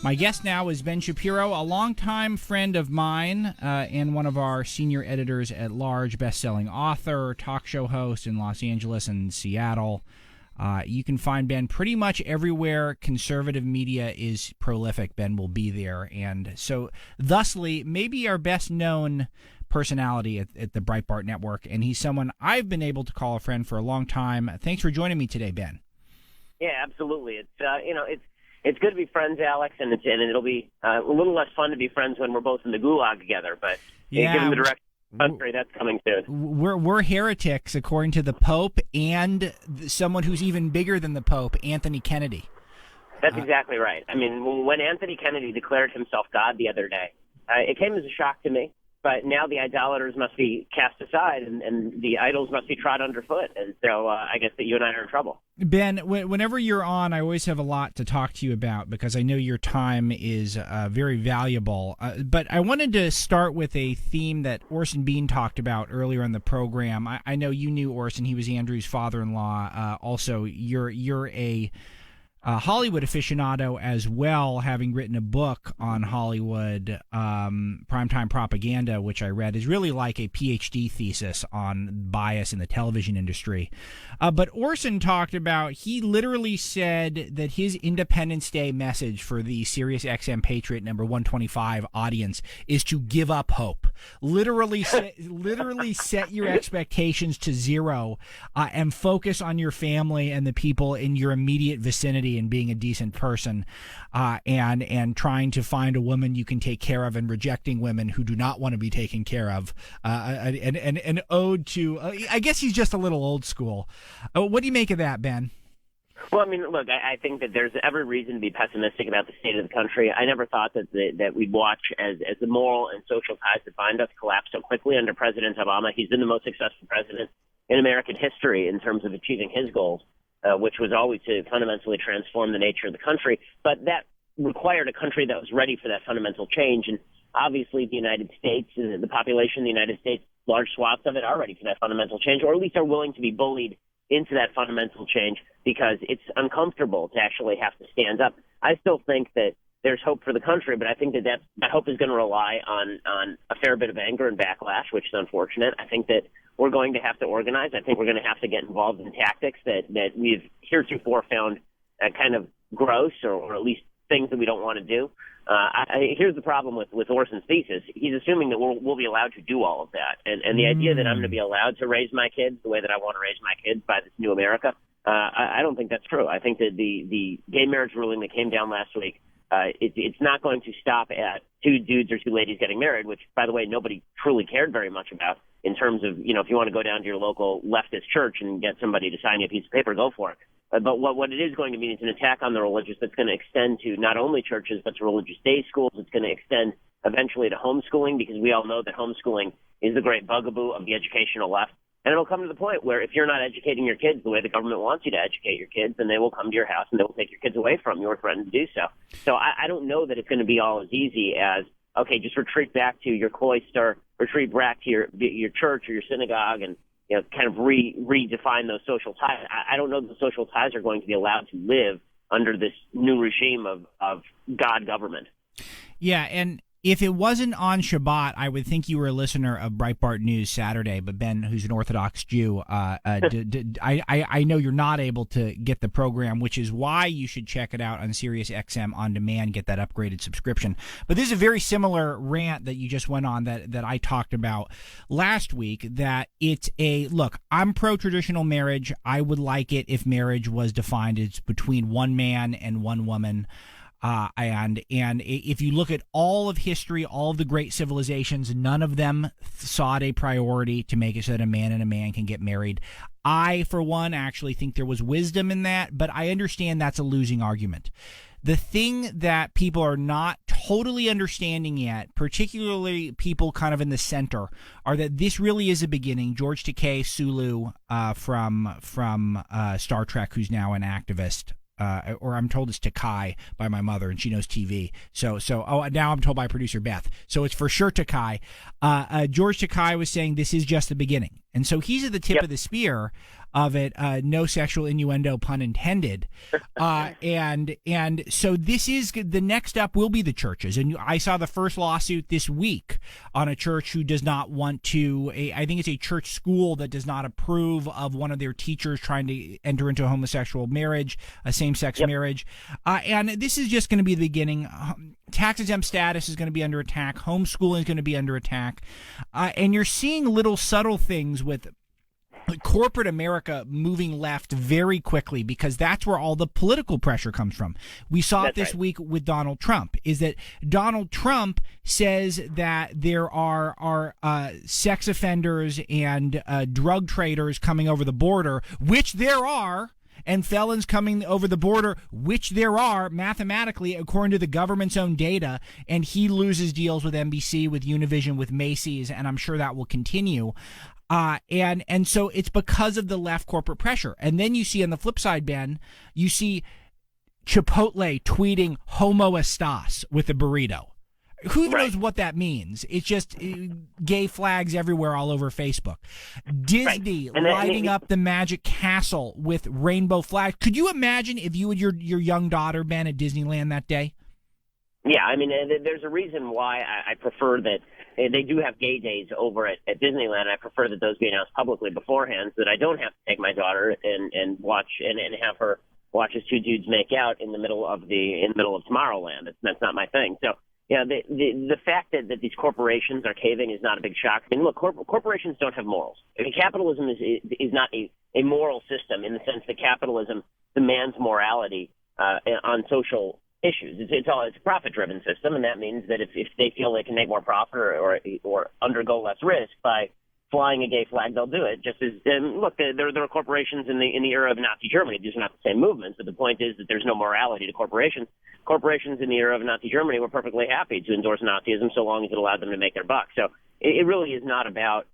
My guest now is Ben Shapiro, a longtime friend of mine and one of our senior editors at large, best-selling author, talk show host in Los Angeles and Seattle. You can find Ben pretty much everywhere conservative media is prolific. Ben will be there. And so, thusly, maybe our best-known personality at the Breitbart Network. And he's someone I've been able to call a friend for a long time. Thanks for joining me today, Ben. Yeah, absolutely. It's good to be friends, Alex, and it'll be a little less fun to be friends when we're both in the gulag together. But given the direction of the country, that's coming soon. We're heretics, according to the Pope and someone who's even bigger than the Pope, Anthony Kennedy. That's exactly right. I mean, when Anthony Kennedy declared himself God the other day, it came as a shock to me. But now the idolaters must be cast aside, and the idols must be trod underfoot. And so I guess that you and I are in trouble. Ben, whenever you're on, I always have a lot to talk to you about because I know your time is very valuable. But I wanted to start with a theme that Orson Bean talked about earlier in the program. I know you knew Orson. He was Andrew's father-in-law. Also, you're a Hollywood aficionado as well, having written a book on Hollywood primetime propaganda, which I read is really like a PhD thesis on bias in the television industry. But Orson talked about, he literally said that his Independence Day message for the Sirius XM Patriot number 125 audience is to give up hope. Literally set your expectations to zero and focus on your family and the people in your immediate vicinity and being a decent person, and trying to find a woman you can take care of and rejecting women who do not want to be taken care of. An ode to, I guess he's just a little old school. What do you make of that, Ben? Well, I mean, look, I think that there's every reason to be pessimistic about the state of the country. I never thought that we'd watch as the moral and social ties that bind us collapse so quickly under President Obama. He's been the most successful president in American history in terms of achieving his goals, which was always to fundamentally transform the nature of the country. But that required a country that was ready for that fundamental change. And obviously the United States, the population of the United States, large swaths of it are ready for that fundamental change, or at least are willing to be bullied into that fundamental change because it's uncomfortable to actually have to stand up. I still think that there's hope for the country, but I think that hope is going to rely on a fair bit of anger and backlash, which is unfortunate. I think that we're going to have to organize. I think we're going to have to get involved in tactics that we've heretofore found kind of gross or at least things that we don't want to do. Here's the problem with Orson's thesis. He's assuming that we'll be allowed to do all of that. And the idea that I'm going to be allowed to raise my kids the way that I want to raise my kids by this new America, I don't think that's true. I think that the gay marriage ruling that came down last week, it's not going to stop at two dudes or two ladies getting married, which, by the way, nobody truly cared very much about in terms of, if you want to go down to your local leftist church and get somebody to sign you a piece of paper, go for it. But what it is going to mean is an attack on the religious that's going to extend to not only churches but to religious day schools. It's going to extend eventually to homeschooling, because we all know that homeschooling is the great bugaboo of the educational left. And it'll come to the point where if you're not educating your kids the way the government wants you to educate your kids, then they will come to your house and they will take your kids away from you or threaten to do so. So I don't know that it's going to be all as easy as, okay, just retreat back to your cloister, retreat back to your church or your synagogue and kind of redefine those social ties. I don't know that the social ties are going to be allowed to live under this new regime of God government. Yeah, and if it wasn't on Shabbat, I would think you were a listener of Breitbart News Saturday. But Ben, who's an Orthodox Jew, I know you're not able to get the program, which is why you should check it out on Sirius XM On Demand, get that upgraded subscription. But this is a very similar rant that you just went on that I talked about last week, that it's look, I'm pro-traditional marriage. I would like it if marriage was defined as between one man and one woman. And if you look at all of history, all of the great civilizations, none of them sought a priority to make it so that a man and a man can get married. I, for one, actually think there was wisdom in that, but I understand that's a losing argument. The thing that people are not totally understanding yet, particularly people kind of in the center, are that this really is a beginning. George Takei Sulu from Star Trek, who's now an activist, or I'm told it's Takai by my mother, and she knows TV. So now I'm told by producer Beth. So it's for sure Takai. George Takai was saying this is just the beginning. And so he's at the tip of the spear of it. No sexual innuendo, pun intended. And so this is the next step will be the churches. And I saw the first lawsuit this week on a church who does not want to. I think it's a church school that does not approve of one of their teachers trying to enter into a homosexual marriage, a same-sex marriage. And this is just going to be the beginning. Tax-exempt status is going to be under attack. Homeschooling is going to be under attack. And you're seeing little subtle things with corporate America moving left very quickly because that's where all the political pressure comes from. We saw it this week with Donald Trump, is that Donald Trump says that there are sex offenders and drug traders coming over the border, which there are, and felons coming over the border, which there are mathematically, according to the government's own data, and he loses deals with NBC, with Univision, with Macy's, and I'm sure that will continue. And so it's because of the left corporate pressure. And then you see on the flip side, Ben, you see Chipotle tweeting homo estás with a burrito. Who knows what that means? It's just gay flags everywhere all over Facebook. Disney lighting up the Magic Castle with rainbow flags. Could you imagine if you and your young daughter, Ben, at Disneyland that day? Yeah, I mean, there's a reason why I prefer that they do have gay days over at Disneyland. I prefer that those be announced publicly beforehand so that I don't have to take my daughter and watch and have her watch as two dudes make out in the middle of Tomorrowland. That's not my thing. So, yeah, the fact that these corporations are caving is not a big shock. I mean, look, corporations don't have morals. I mean, capitalism is not a moral system in the sense that capitalism demands morality on social issues. It's a profit-driven system, and that means that if they feel they can make more profit or undergo less risk by flying a gay flag, they'll do it. Just as look, there are corporations in the era of Nazi Germany. These are not the same movements, but the point is that there's no morality to corporations. Corporations in the era of Nazi Germany were perfectly happy to endorse Nazism so long as it allowed them to make their buck. So it really is not about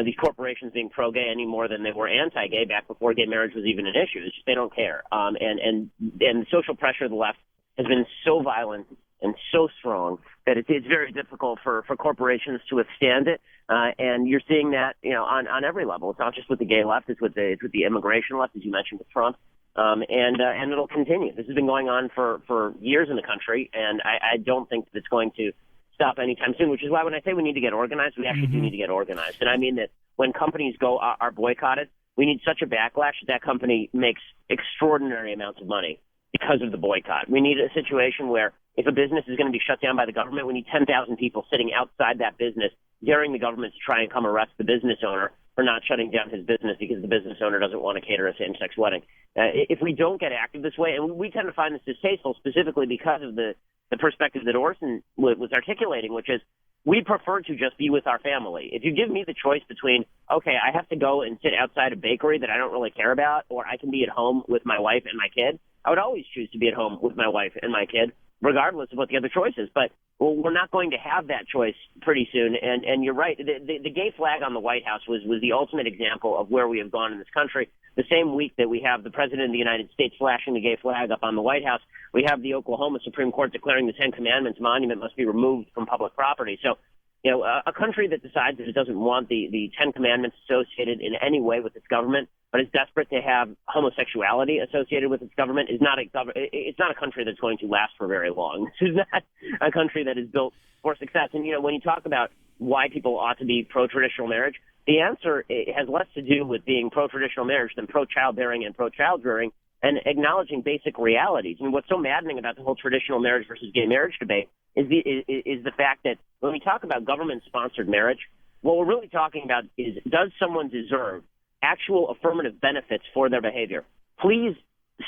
these corporations being pro-gay any more than they were anti-gay back before gay marriage was even an issue. It's just they don't care. And the social pressure of the left has been so violent and so strong that it's very difficult for corporations to withstand it. And you're seeing that, on every level. It's not just with the gay left; it's with the immigration left, as you mentioned with Trump. And it'll continue. This has been going on for years in the country, and I don't think that it's going to stop anytime soon. Which is why when I say we need to get organized, we actually do need to get organized. And I mean that when companies are boycotted, we need such a backlash that company makes extraordinary amounts of money because of the boycott. We need a situation where if a business is going to be shut down by the government, we need 10,000 people sitting outside that business daring the government to try and come arrest the business owner for not shutting down his business because the business owner doesn't want to cater a same-sex wedding. If we don't get active this way, and we tend to find this distasteful specifically because of the perspective that Orson was articulating, which is we prefer to just be with our family. If you give me the choice between, okay, I have to go and sit outside a bakery that I don't really care about, or I can be at home with my wife and my kid, I would always choose to be at home with my wife and my kid, regardless of what the other choice is. But we're not going to have that choice pretty soon. And you're right. The gay flag on the White House was the ultimate example of where we have gone in this country. The same week that we have the President of the United States flashing the gay flag up on the White House, we have the Oklahoma Supreme Court declaring the Ten Commandments monument must be removed from public property. So, a country that decides that it doesn't want the Ten Commandments associated in any way with its government, but is desperate to have homosexuality associated with its government, it's not a country that's going to last for very long. This is not a country that is built for success. And, when you talk about why people ought to be pro-traditional marriage, the answer has less to do with being pro-traditional marriage than pro-childbearing and pro-child rearing and acknowledging basic realities. And what's so maddening about the whole traditional marriage versus gay marriage debate is the fact that when we talk about government-sponsored marriage, what we're really talking about is, does someone deserve actual affirmative benefits for their behavior? Please,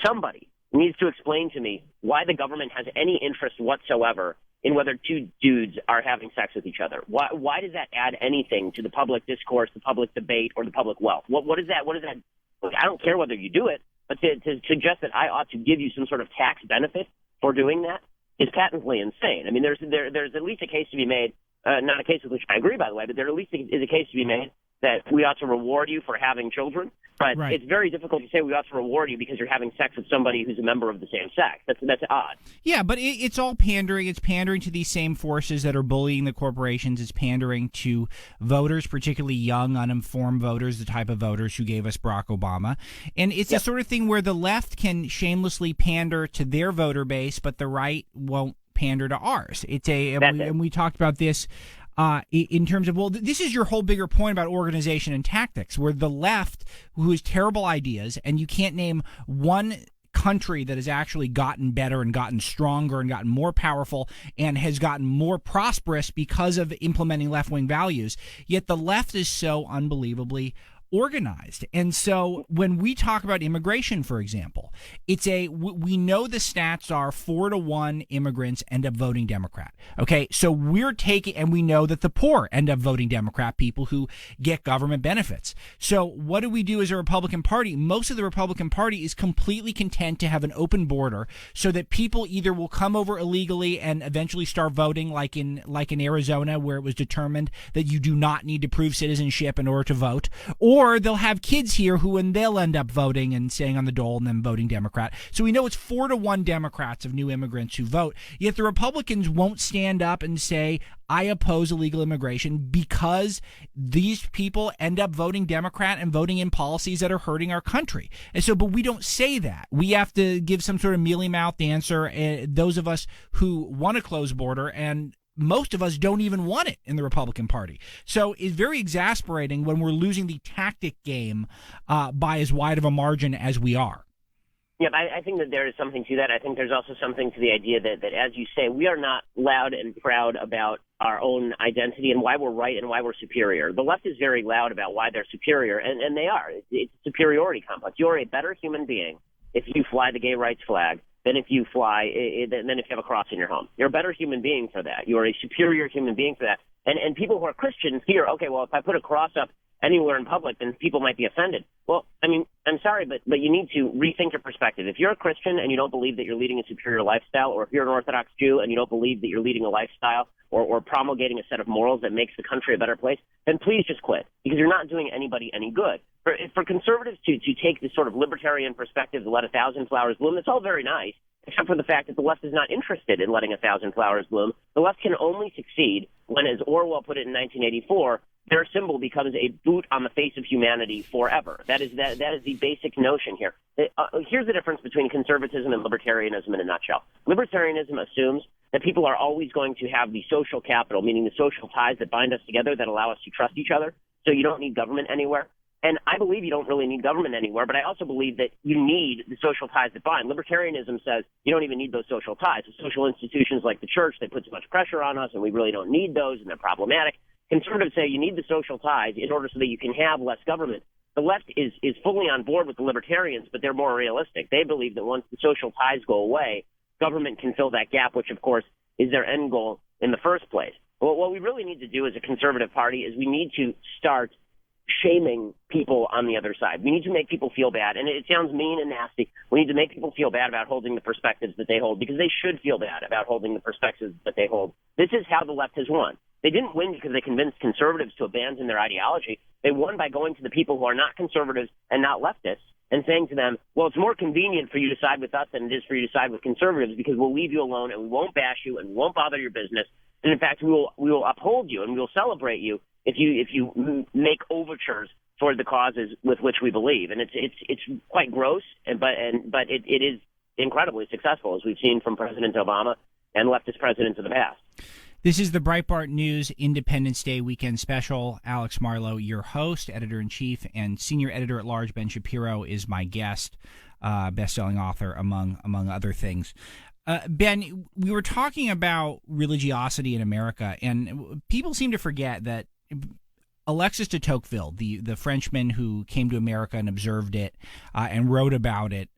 somebody needs to explain to me why the government has any interest whatsoever in whether two dudes are having sex with each other. Why does that add anything to the public discourse, the public debate, or the public wealth? What is that? Look, I don't care whether you do it, but to suggest that I ought to give you some sort of tax benefit for doing that is patently insane. I mean, there's at least a case to be made, not a case with which I agree, by the way, but there at least is a case to be made that we ought to reward you for having children But Right. it's very difficult to say we ought to reward you because you're having sex with somebody who's a member of the same sex. That's odd. Yeah, but it's all pandering. It's pandering to these same forces that are bullying the corporations. It's pandering to voters, particularly young, uninformed voters, the type of voters who gave us Barack Obama. And it's the sort of thing where the left can shamelessly pander to their voter base, but the right won't pander to ours. And we talked about this in terms of, well, this is your whole bigger point about organization and tactics, where the left, who has terrible ideas, and you can't name one country that has actually gotten better and gotten stronger and gotten more powerful and has gotten more prosperous because of implementing left-wing values, yet the left is so unbelievably organized. And so when we talk about immigration, for example, we know the stats are 4-1 immigrants end up voting Democrat. Okay, so we're taking, and we know that the poor end up voting Democrat, people who get government benefits. So what do we do as a Republican Party? Most of the Republican Party is completely content to have an open border so that people either will come over illegally and eventually start voting, like in Arizona, where it was determined that you do not need to prove citizenship in order to vote, or they'll have kids here and they'll end up voting and staying on the dole and then voting Democrat. So we know it's 4-1 Democrats of new immigrants who vote. Yet the Republicans won't stand up and say, I oppose illegal immigration, because these people end up voting Democrat and voting in policies that are hurting our country. And so, but we don't say that. We have to give some sort of mealy-mouthed answer. Those of us who want a closed border, and most of us don't even want it in the Republican Party. So it's very exasperating when we're losing the tactic game by as wide of a margin as we are. Yeah, I think that there is something to that. I think there's also something to the idea that, as you say, we are not loud and proud about our own identity and why we're right and why we're superior. The left is very loud about why they're superior, and they are. It's a superiority complex. You're a better human being if you fly the gay rights flag than if you have a cross in your home. You're a better human being for that. You're a superior human being for that. And people who are Christians fear, okay, well, if I put a cross up anywhere in public, then people might be offended. Well, I mean, I'm sorry, but you need to rethink your perspective. If you're a Christian and you don't believe that you're leading a superior lifestyle, or if you're an Orthodox Jew and you don't believe that you're leading a lifestyle or promulgating a set of morals that makes the country a better place, then please just quit, because you're not doing anybody any good. For conservatives to take this sort of libertarian perspective to let 1,000 flowers bloom, that's all very nice, except for the fact that the left is not interested in letting 1,000 flowers bloom. The left can only succeed when, as Orwell put it in 1984, their symbol becomes a boot on the face of humanity forever. That is the basic notion here. Here's the difference between conservatism and libertarianism in a nutshell. Libertarianism assumes that people are always going to have the social capital, meaning the social ties that bind us together that allow us to trust each other, so you don't need government anywhere. And I believe you don't really need government anywhere, but I also believe that you need the social ties that bind. Libertarianism says you don't even need those social ties. The social institutions like the church, they put too much pressure on us, and we really don't need those, and they're problematic. Conservatives say you need the social ties in order so that you can have less government. The left is fully on board with the libertarians, but they're more realistic. They believe that once the social ties go away, government can fill that gap, which, of course, is their end goal in the first place. But what we really need to do as a conservative party is we need to start shaming people on the other side. We need to make people feel bad, and it sounds mean and nasty. We need to make people feel bad about holding the perspectives that they hold, because they should feel bad about holding the perspectives that they hold. This is how the left has won. They didn't win because they convinced conservatives to abandon their ideology. They won by going to the people who are not conservatives and not leftists and saying to them, well, it's more convenient for you to side with us than it is for you to side with conservatives, because we'll leave you alone and we won't bash you and we won't bother your business. And in fact, we will uphold you and we will celebrate you if you make overtures toward the causes with which we believe. And it's quite gross, but it is incredibly successful, as we've seen from President Obama and leftist presidents of the past. This is the Breitbart News Independence Day Weekend Special. Alex Marlow, your host, editor-in-chief, and senior editor-at-large Ben Shapiro is my guest, best-selling author, among other things. Ben, we were talking about religiosity in America, and people seem to forget that Alexis de Tocqueville, the Frenchman who came to America and observed it and wrote about it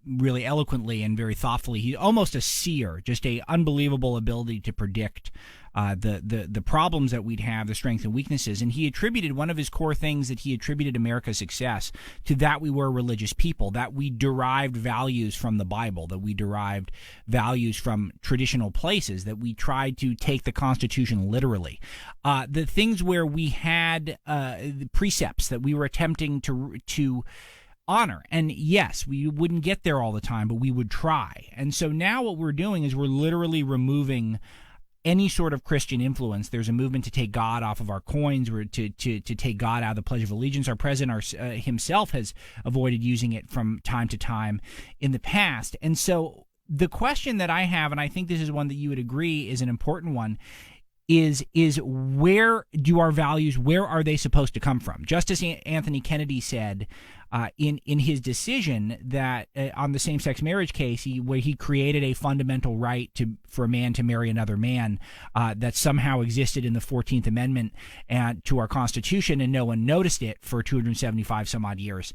really eloquently and very thoughtfully. He's almost a seer, just a unbelievable ability to predict the problems that we'd have, the strengths and weaknesses. And he attributed one of his core things that he attributed America's success to that we were a religious people, that we derived values from the Bible, that we derived values from traditional places, that we tried to take the Constitution literally. The things where we had the precepts that we were attempting to honor. And yes, we wouldn't get there all the time, but we would try. And so now what we're doing is we're literally removing any sort of Christian influence. There's a movement to take God off of our coins, or to take God out of the Pledge of Allegiance. Our president himself has avoided using it from time to time in the past. And so the question that I have, and I think this is one that you would agree is an important one, is where do our values, where are they supposed to come from? Justice Anthony Kennedy said in his decision that on the same-sex marriage case, where he created a fundamental right for a man to marry another man that somehow existed in the 14th Amendment and to our Constitution, and no one noticed it for 275 some odd years.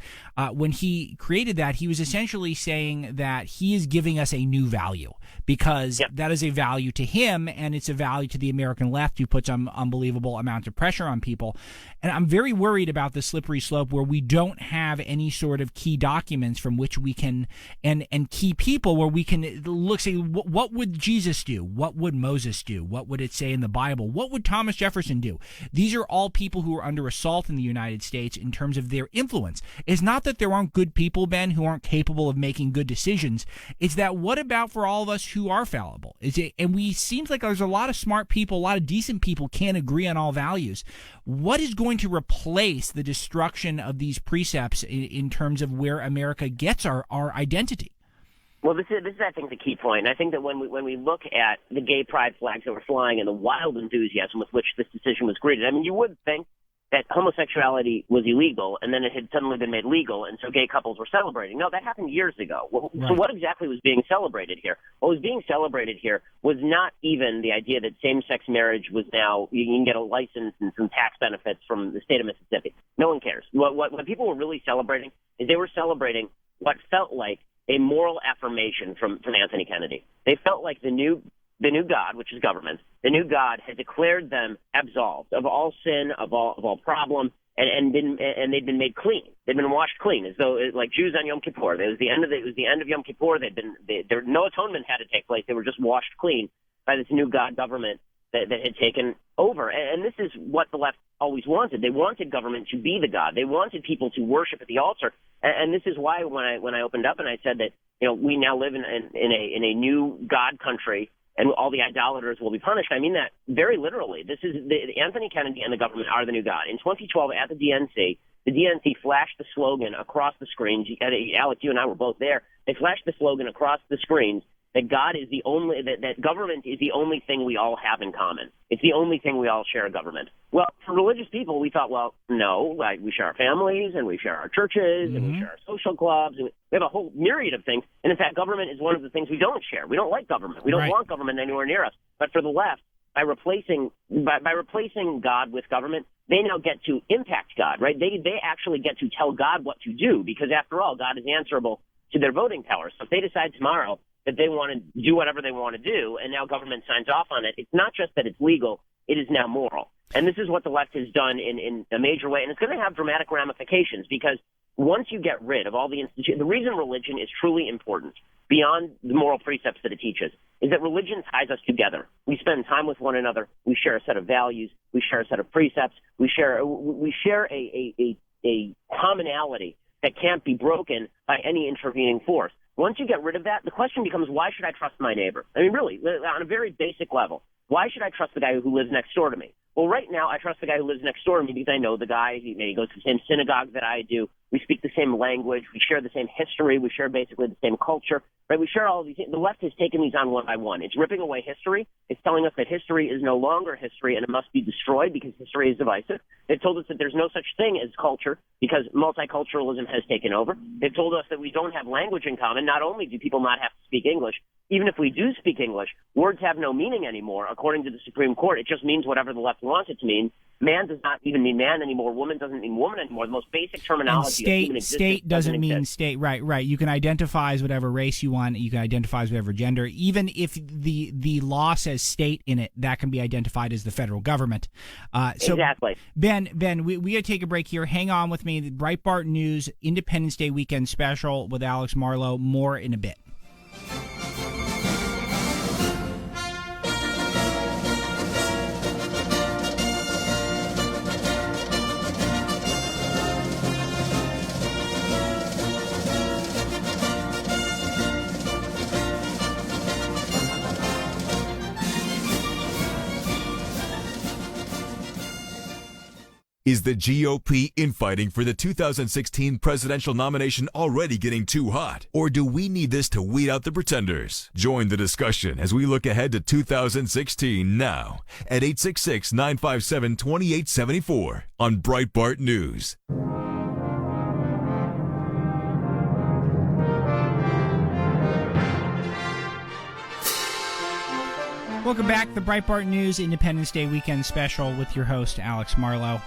When he created that, he was essentially saying that he is giving us a new value, because that is a value to him, and it's a value to the American left, who puts unbelievable amounts of pressure on people. And I'm very worried about the slippery slope where we don't have any sort of key documents from which we can, and key people where we can look, say, what would Jesus do? What would Moses do? What would it say in the Bible? What would Thomas Jefferson do? These are all people who are under assault in the United States in terms of their influence. It's not that there aren't good people, Ben, who aren't capable of making good decisions. It's that what about for all of us who are fallible? And we seems like there's a lot of smart people, a lot of decent people can't agree on all values. What is going to replace the destruction of these precepts in terms of where America gets our identity? Well, this is, I think, the key point. And I think that when we look at the gay pride flags that were flying and the wild enthusiasm with which this decision was greeted, I mean, you would think that homosexuality was illegal, and then it had suddenly been made legal, and so gay couples were celebrating. No, that happened years ago. Right. So what exactly was being celebrated here? What was being celebrated here was not even the idea that same-sex marriage was now, you can get a license and some tax benefits from the state of Mississippi. No one cares. What people were really celebrating is they were celebrating what felt like a moral affirmation from Anthony Kennedy. They felt like the new God, which is government, the new God had declared them absolved of all sin, of all problem, and they'd been made clean. They'd been washed clean, as though like Jews on Yom Kippur. It was the end of Yom Kippur. No atonement had to take place. They were just washed clean by this new God government that had taken over. And this is what the left always wanted. They wanted government to be the God. They wanted people to worship at the altar. And this is why when I opened up and I said that we now live in a new God country, and all the idolaters will be punished. I mean that very literally. This is Anthony Kennedy and the government are the new God. In 2012, at the DNC flashed the slogan across the screens. Alex, you and I were both there. They flashed the slogan across the screens that God is the only, that government is the only thing we all have in common. It's the only thing we all share, government. Well, for religious people, we thought, well, no, we share our families, and we share our churches, and we share our social clubs, and we have a whole myriad of things. And in fact, government is one of the things we don't share. We don't like government. We don't want government anywhere near us. But for the left, by replacing God with government, they now get to impact God, right? They actually get to tell God what to do, because after all, God is answerable to their voting power. So if they decide tomorrow that they want to do whatever they want to do, and now government signs off on it, it's not just that it's legal, it is now moral. And this is what the left has done in a major way, and it's going to have dramatic ramifications, because once you get rid of all the institutions, the reason religion is truly important, beyond the moral precepts that it teaches, is that religion ties us together. We spend time with one another, we share a set of values, we share a set of precepts, we share a commonality that can't be broken by any intervening force. Once you get rid of that, the question becomes, why should I trust my neighbor? I mean, really, on a very basic level, why should I trust the guy who lives next door to me? Well, right now, I trust the guy who lives next door to me because I know the guy. He goes to the same synagogue that I do. We speak the same language. We share the same history. We share basically the same culture. Right? We share all of these things. The left has taken these on one by one. It's ripping away history. It's telling us that history is no longer history and it must be destroyed because history is divisive. They've told us that there's no such thing as culture because multiculturalism has taken over. They've told us that we don't have language in common. Not only do people not have to speak English, even if we do speak English, words have no meaning anymore, according to the Supreme Court. It just means whatever the left wants it to mean. Man does not even mean man anymore. Woman doesn't mean woman anymore. The most basic terminology. state doesn't mean state. Right. You can identify as whatever race you want. You can identify as whatever gender. Even if the law says state in it, that can be identified as the federal government. Exactly. Ben, we got to take a break here. Hang on with me. The Breitbart News Independence Day weekend special with Alex Marlow. More in a bit. Is the GOP infighting for the 2016 presidential nomination already getting too hot? Or do we need this to weed out the pretenders? Join the discussion as we look ahead to 2016 now at 866-957-2874 on Breitbart News. Welcome back. The Breitbart News Independence Day weekend special with your host, Alex Marlow.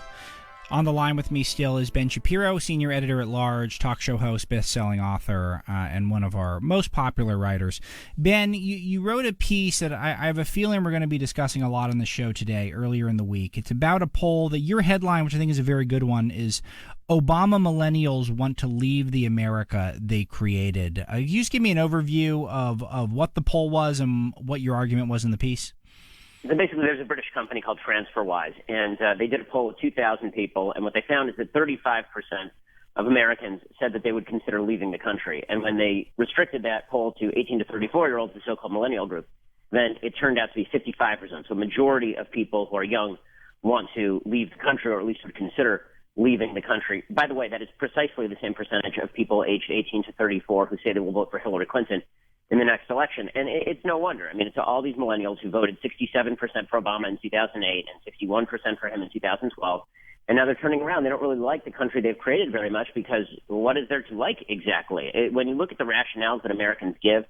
On the line with me still is Ben Shapiro, senior editor-at-large, talk show host, best-selling author, and one of our most popular writers. Ben, you wrote a piece that I have a feeling we're going to be discussing a lot on the show today, earlier in the week. It's about a poll that your headline, which I think is a very good one, is Obama Millennials Want to Leave the America They Created. Can you just give me an overview of what the poll was and what your argument was in the piece? So basically, there's a British company called TransferWise, and they did a poll of 2,000 people, and what they found is that 35% of Americans said that they would consider leaving the country. And when they restricted that poll to 18 to 34-year-olds, the so-called millennial group, then it turned out to be 55%. So a majority of people who are young want to leave the country, or at least would consider leaving the country. By the way, that is precisely the same percentage of people aged 18 to 34 who say they will vote for Hillary Clinton in the next election. And it's no wonder. I mean, it's all these millennials who voted 67% for Obama in 2008 and 61% for him in 2012. And now they're turning around. They don't really like the country they've created very much, because what is there to like exactly? When you look at the rationales that Americans give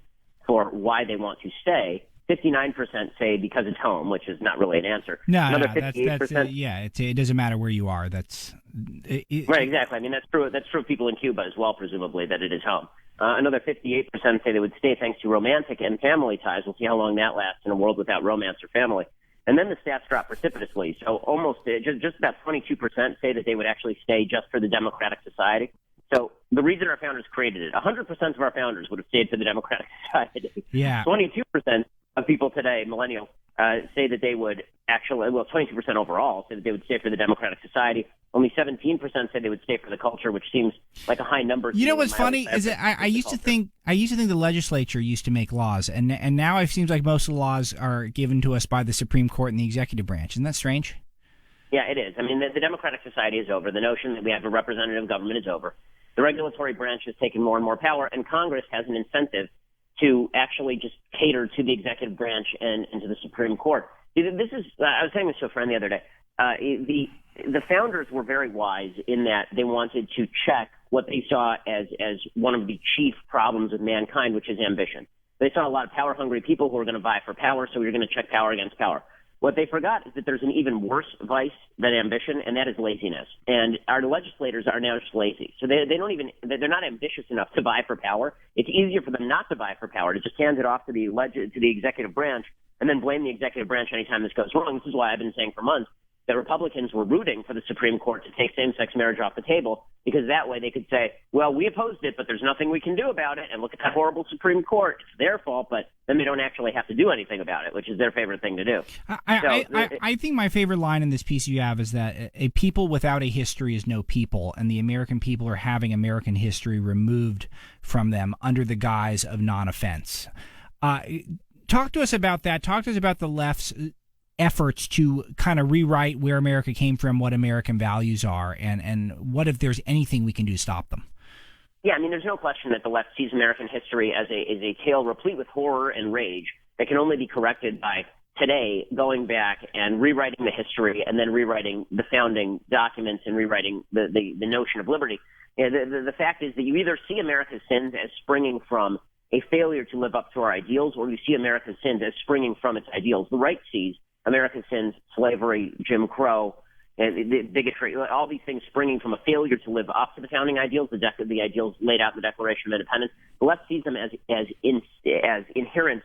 for why they want to stay, 59% say because it's home, which is not really an answer. Another 58%. It doesn't matter where you are. Right, exactly. I mean, that's true. That's true of people in Cuba as well, presumably, that it is home. Another 58% say they would stay thanks to romantic and family ties. We'll see how long that lasts in a world without romance or family. And then the stats drop precipitously. So almost just about 22% say that they would actually stay just for the democratic society. So the reason our founders created it, 100% of our founders would have stayed for the democratic society. Yeah. 22% of people today, millennials, say that they would actually, 22% overall say that they would stay for the democratic society. Only 17% say they would stay for the culture, which seems like a high number. You know what's funny is that I used to think the legislature used to make laws, and now it seems like most of the laws are given to us by the Supreme Court and the executive branch. Isn't that strange? Yeah, it is. I mean, the democratic society is over. The notion that we have a representative government is over. The regulatory branch has taken more and more power, and Congress has an incentive to actually just cater to the executive branch and to the Supreme Court. This is, I was saying this to a friend the other day. The founders were very wise in that they wanted to check what they saw as one of the chief problems of mankind, which is ambition. They saw a lot of power-hungry people who were going to vie for power, so we were going to check power against power. What they forgot is that there's an even worse vice than ambition, and that is laziness. And our legislators are now just lazy. So they're not ambitious enough to vie for power. It's easier for them not to vie for power, to just hand it off to the executive branch and then blame the executive branch anytime this goes wrong. This is why I've been saying for months that Republicans were rooting for the Supreme Court to take same-sex marriage off the table, because that way they could say, well, we opposed it, but there's nothing we can do about it, and look at that horrible Supreme Court. It's their fault, but then they don't actually have to do anything about it, which is their favorite thing to do. I think my favorite line in this piece you have is that a people without a history is no people, and the American people are having American history removed from them under the guise of non-offense. Talk to us about that. Talk to us about the left's efforts to kind of rewrite where America came from, what American values are, and what if there's anything we can do to stop them. Yeah, I mean, there's no question that the left sees American history as a tale replete with horror and rage that can only be corrected by today going back and rewriting the history, and then rewriting the founding documents and rewriting the notion of liberty. You know, the fact is that you either see America's sins as springing from a failure to live up to our ideals, or you see America's sins as springing from its ideals. The right sees American sins, slavery, Jim Crow, and the bigotry, all these things springing from a failure to live up to the founding ideals, the ideals laid out in the Declaration of Independence. The left sees them as inherent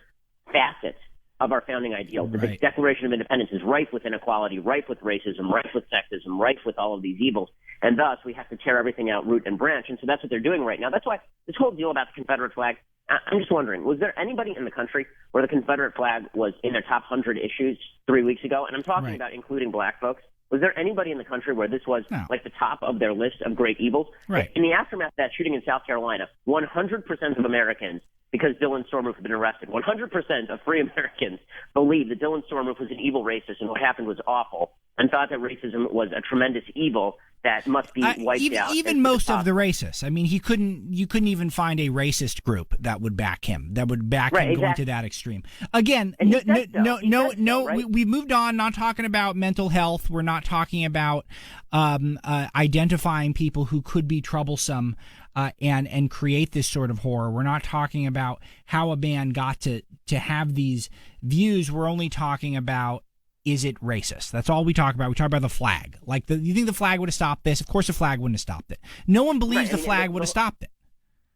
facets of our founding ideals. Right. The Declaration of Independence is rife with inequality, rife with racism, rife with sexism, rife with all of these evils, and thus we have to tear everything out root and branch. And so that's what they're doing right now. That's why this whole deal about the Confederate flag, I'm just wondering, was there anybody in the country where the Confederate flag was in their top 100 issues 3 weeks ago? And I'm talking about including black folks. Was there anybody in the country where this was like the top of their list of great evils? Right. In the aftermath of that shooting in South Carolina, 100% of Americans, because Dylan Stormroof had been arrested, 100% of free Americans believed that Dylan Stormroof was an evil racist and what happened was awful, and thought that racism was a tremendous evil that must be wiped out. Even most of the racists. I mean, you couldn't even find a racist group that would back him, going to that extreme. Again, we moved on, not talking about mental health. We're not talking about identifying people who could be troublesome and create this sort of horror. We're not talking about how a man got to have these views. We're only talking about, is it racist? That's all we talk about. We talk about the flag. Like, you think the flag would have stopped this? Of course the flag wouldn't have stopped it. No one believes the flag would have stopped it.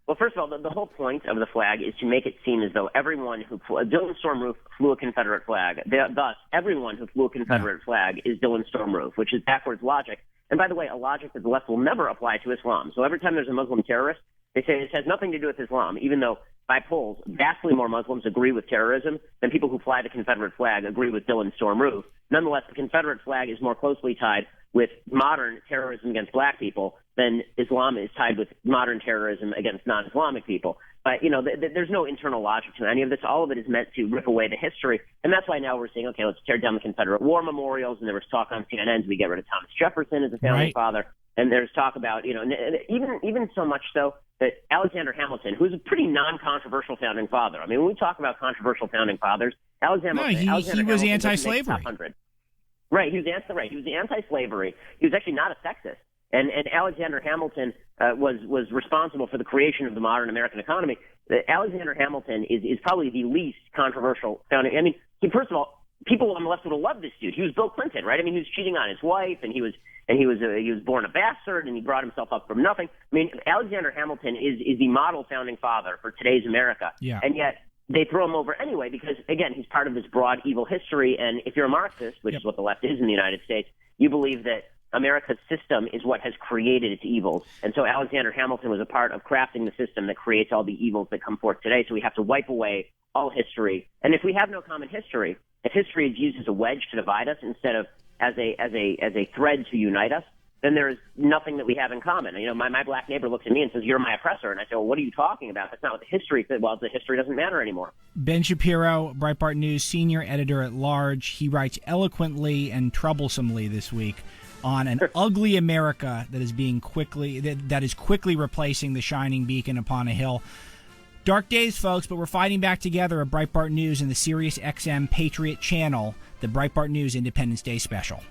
Well, first of all, the whole point of the flag is to make it seem as though everyone who Dylan Stormroof flew a Confederate flag. Thus, everyone who flew a Confederate flag is Dylan Stormroof, which is backwards logic. And by the way, a logic that the left will never apply to Islam. So every time there's a Muslim terrorist, they say this has nothing to do with Islam, even though by polls, vastly more Muslims agree with terrorism than people who fly the Confederate flag agree with Dylan Stormroof. Nonetheless, the Confederate flag is more closely tied with modern terrorism against black people than Islam is tied with modern terrorism against non-Islamic people. But, there's no internal logic to any of this. All of it is meant to rip away the history. And that's why now we're saying, okay, let's tear down the Confederate war memorials. And there was talk on CNN, do we get rid of Thomas Jefferson as a founding father? And there's talk about, even so much so that Alexander Hamilton, who's a pretty non-controversial founding father. I mean, when we talk about controversial founding fathers, he was anti-slavery. Right, he was anti-slavery. He was actually not a sexist. And Alexander Hamilton was responsible for the creation of the modern American economy. Alexander Hamilton is probably the least controversial founding. I mean, first of all, people on the left would have loved this dude. He was Bill Clinton, right? I mean, he was cheating on his wife, and he was born a bastard, and he brought himself up from nothing. I mean, Alexander Hamilton is the model founding father for today's America. Yeah. And yet they throw him over anyway because, again, he's part of this broad evil history. And if you're a Marxist, which is what the left is in the United States, you believe that America's system is what has created its evils. And so Alexander Hamilton was a part of crafting the system that creates all the evils that come forth today. So we have to wipe away all history. And if we have no common history, if history is used as a wedge to divide us instead of as a thread to unite us, then there is nothing that we have in common. My black neighbor looks at me and says, "You're my oppressor." And I say, "Well, what are you talking about? That's not what the history said." Well, the history doesn't matter anymore. Ben Shapiro, Breitbart News senior editor at large. He writes eloquently and troublesomely this week on an ugly America that is quickly replacing the shining beacon upon a hill. Dark days, folks, but we're fighting back together at Breitbart News and the Sirius XM Patriot channel, the Breitbart News Independence Day special.